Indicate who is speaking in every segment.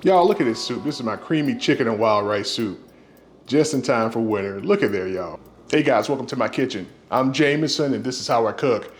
Speaker 1: Y'all, look at this soup. This is my creamy chicken and wild rice soup. Just in time for winter. Look at there, y'all. Hey guys, welcome to my kitchen. I'm Jameson and this is how I cook.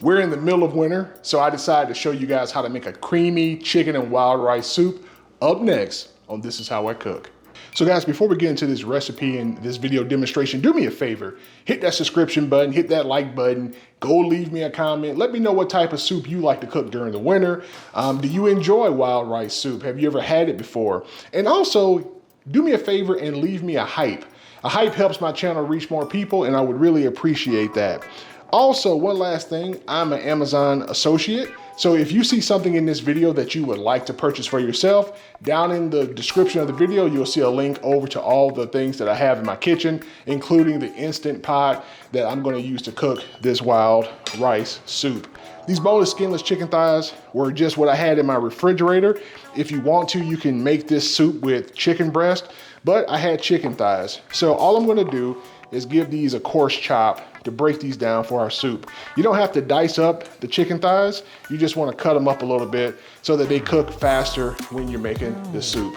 Speaker 1: We're in the middle of winter, so I decided to show you guys how to make a creamy chicken and wild rice soup up next on This Is How I Cook. So guys, before we get into this recipe and this video demonstration, do me a favor, hit that subscription button, hit that like button, go leave me a comment. Let me know what type of soup you like to cook during the winter. Do you enjoy wild rice soup? Have you ever had it before? And also, do me a favor and leave me a hype. A hype helps my channel reach more people and I would really appreciate that. Also, one last thing, I'm an Amazon associate. So if you see something in this video that you would like to purchase for yourself, down in the description of the video, you'll see a link over to all the things that I have in my kitchen, including the Instant Pot that I'm gonna use to cook this wild rice soup. These boneless skinless chicken thighs were just what I had in my refrigerator. If you want to, you can make this soup with chicken breast, but I had chicken thighs. So all I'm gonna do is give these a coarse chop to break these down for our soup. You don't have to dice up the chicken thighs. You just want to cut them up a little bit so that they cook faster when you're making the soup.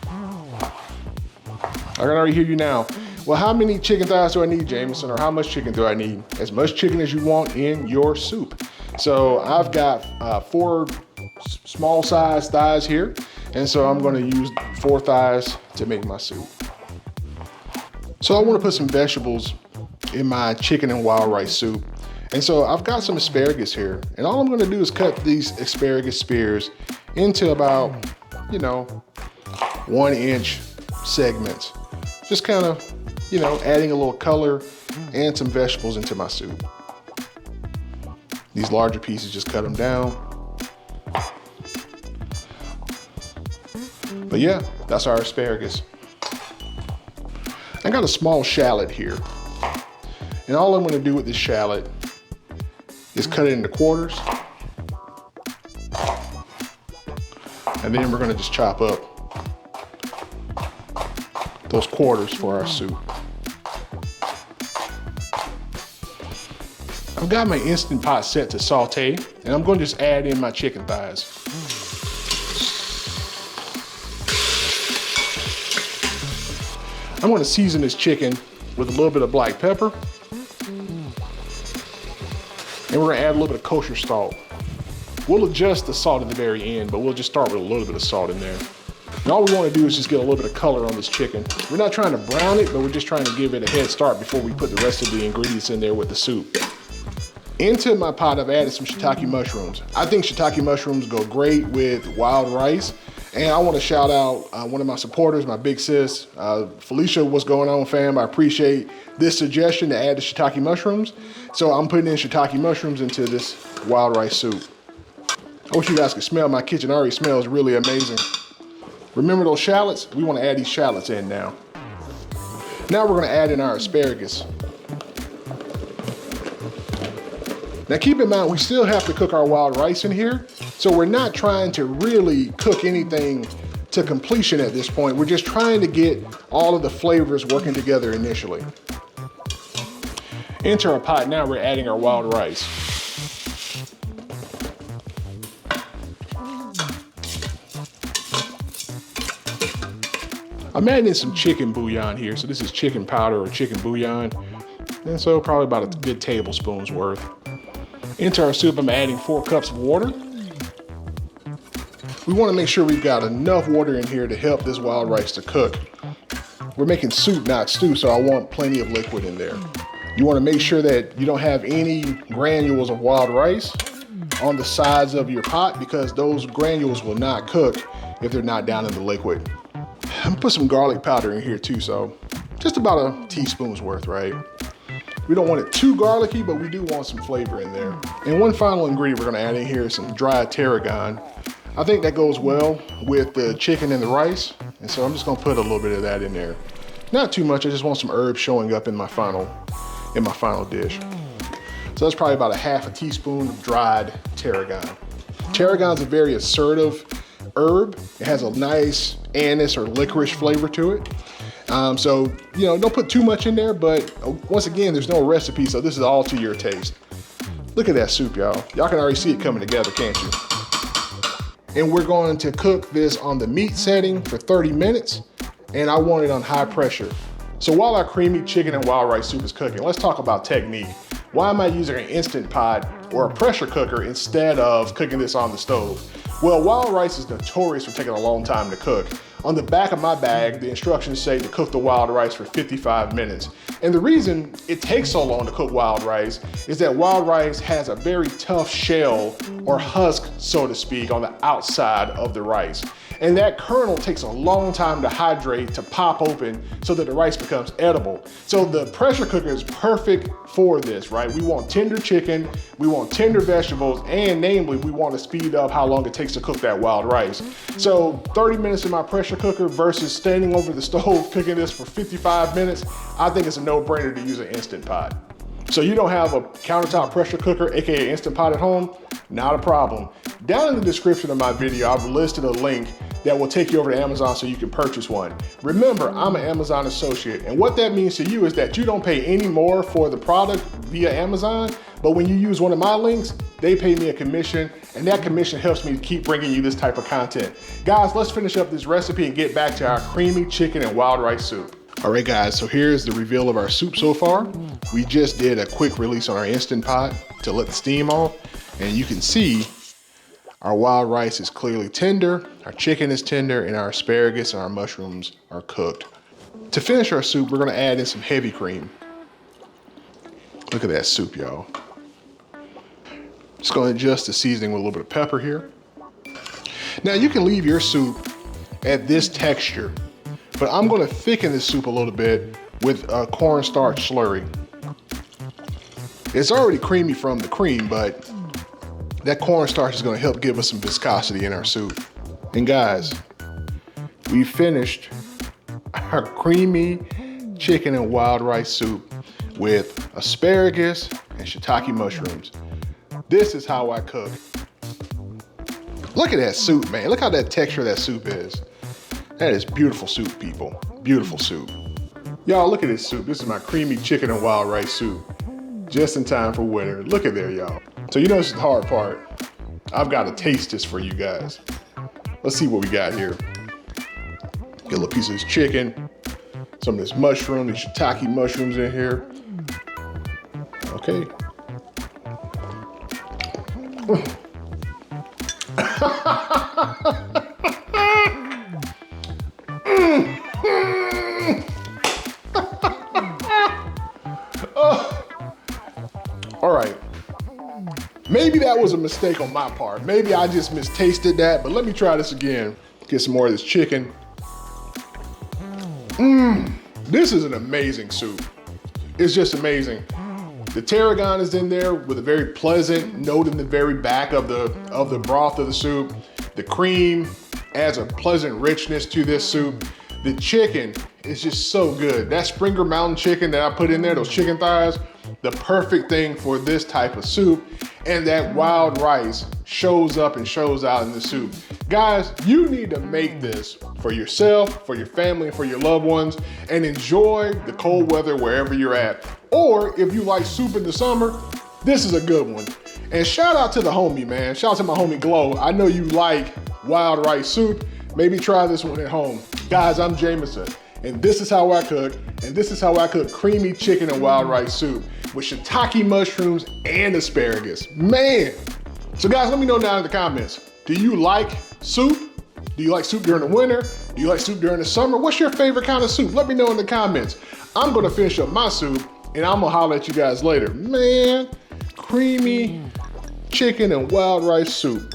Speaker 1: I can already hear you now. Well, how many chicken thighs do I need, Jameson? Or how much chicken do I need? As much chicken as you want in your soup. So I've got 4 small size thighs here. And so I'm gonna use 4 thighs to make my soup. So I want to put some vegetables in my chicken and wild rice soup. And so I've got some asparagus here. And all I'm going to do is cut these asparagus spears into about, 1-inch segments. Just kind of, adding a little color and some vegetables into my soup. These larger pieces, just cut them down. But yeah, that's our asparagus. I got a small shallot here. And all I'm gonna do with this shallot is cut it into quarters. And then we're gonna just chop up those quarters for our soup. I've got my Instant Pot set to saute, and I'm gonna just add in my chicken thighs. I'm gonna season this chicken with a little bit of black pepper. And we're gonna add a little bit of kosher salt. We'll adjust the salt at the very end, but we'll just start with a little bit of salt in there. And all we wanna do is just get a little bit of color on this chicken. We're not trying to brown it, but we're just trying to give it a head start before we put the rest of the ingredients in there with the soup. Into my pot, I've added some shiitake mushrooms. I think shiitake mushrooms go great with wild rice. And I want to shout out one of my supporters, my big sis, Felicia. What's going on, fam? I appreciate this suggestion to add the shiitake mushrooms. So I'm putting in shiitake mushrooms into this wild rice soup. I wish you guys could smell my kitchen. It already smells really amazing. Remember those shallots? We want to add these shallots in now. Now we're going to add in our asparagus. Now keep in mind, we still have to cook our wild rice in here. So we're not trying to really cook anything to completion at this point. We're just trying to get all of the flavors working together initially. Into our pot, now we're adding our wild rice. I'm adding in some chicken bouillon here. So this is chicken powder or chicken bouillon. And so probably about a good tablespoon's worth. Into our soup, I'm adding 4 cups of water. We want to make sure we've got enough water in here to help this wild rice to cook. We're making soup, not stew, so I want plenty of liquid in there. You want to make sure that you don't have any granules of wild rice on the sides of your pot because those granules will not cook if they're not down in the liquid. I'm gonna put some garlic powder in here too, so just about a teaspoon's worth, right? We don't want it too garlicky, but we do want some flavor in there. And one final ingredient we're gonna add in here is some dried tarragon. I think that goes well with the chicken and the rice. And so I'm just gonna put a little bit of that in there. Not too much, I just want some herbs showing up in my final dish. So that's probably about a half a teaspoon of dried tarragon. Tarragon is a very assertive herb. It has a nice anise or licorice flavor to it. So, don't put too much in there, but once again, there's no recipe, so this is all to your taste. Look at that soup, y'all. Y'all can already see it coming together, can't you? and we're going to cook this on the meat setting for 30 minutes, and I want it on high pressure. So while our creamy chicken and wild rice soup is cooking, let's talk about technique. Why am I using an Instant Pot or a pressure cooker instead of cooking this on the stove? Well, wild rice is notorious for taking a long time to cook. On the back of my bag, the instructions say to cook the wild rice for 55 minutes. And the reason it takes so long to cook wild rice is that wild rice has a very tough shell or husk, so to speak, on the outside of the rice. And that kernel takes a long time to hydrate, to pop open so that the rice becomes edible. So the pressure cooker is perfect for this, right? We want tender chicken, we want tender vegetables, and namely, we want to speed up how long it takes to cook that wild rice. So 30 minutes in my pressure cooker versus standing over the stove cooking this for 55 minutes, I think it's a no-brainer to use an Instant Pot. So you don't have a countertop pressure cooker, AKA Instant Pot at home? Not a problem. Down in the description of my video, I've listed a link that will take you over to Amazon so you can purchase one. Remember, I'm an Amazon associate, and what that means to you is that you don't pay any more for the product via Amazon, but when you use one of my links, they pay me a commission, and that commission helps me keep bringing you this type of content. Guys, let's finish up this recipe and get back to our creamy chicken and wild rice soup. All right, guys, so here's the reveal of our soup so far. We just did a quick release on our Instant Pot to let the steam off, and you can see our wild rice is clearly tender, our chicken is tender, and our asparagus and our mushrooms are cooked. To finish our soup, we're gonna add in some heavy cream. Look at that soup, y'all. Just gonna adjust the seasoning with a little bit of pepper here. Now you can leave your soup at this texture, but I'm gonna thicken this soup a little bit with a cornstarch slurry. It's already creamy from the cream, but that cornstarch is gonna help give us some viscosity in our soup. And guys, we finished our creamy chicken and wild rice soup with asparagus and shiitake mushrooms. This is how I cook. Look at that soup, man. Look how that texture of that soup is. That is beautiful soup, people. Beautiful soup. Y'all, look at this soup. This is my creamy chicken and wild rice soup. Just in time for winter. Look at there, y'all. So you know this is the hard part. I've got to taste this for you guys. Let's see what we got here. Get a little piece of this chicken, some of this mushroom, these shiitake mushrooms in here. Okay. All right. Maybe that was a mistake on my part. Maybe I just mistasted that, but let me try this again. Get some more of this chicken. This is an amazing soup. It's just amazing. The tarragon is in there with a very pleasant note in the very back of the broth of the soup. The cream adds a pleasant richness to this soup. The chicken is just so good. That Springer Mountain chicken that I put in there, those chicken thighs, the perfect thing for this type of soup. And that wild rice shows up and shows out in the soup. Guys, you need to make this for yourself, for your family, and for your loved ones, and enjoy the cold weather wherever you're at. Or if you like soup in the summer, this is a good one. And shout out to the homie, man. Shout out to my homie Glow. I know you like wild rice soup. Maybe try this one at home. Guys, I'm Jameson, and this is how I cook, and this is how I cook creamy chicken and wild rice soup with shiitake mushrooms and asparagus. Man! So guys, let me know down in the comments. Do you like soup? Do you like soup during the winter? Do you like soup during the summer? What's your favorite kind of soup? Let me know in the comments. I'm gonna finish up my soup, and I'm gonna holler at you guys later. Man, creamy chicken and wild rice soup.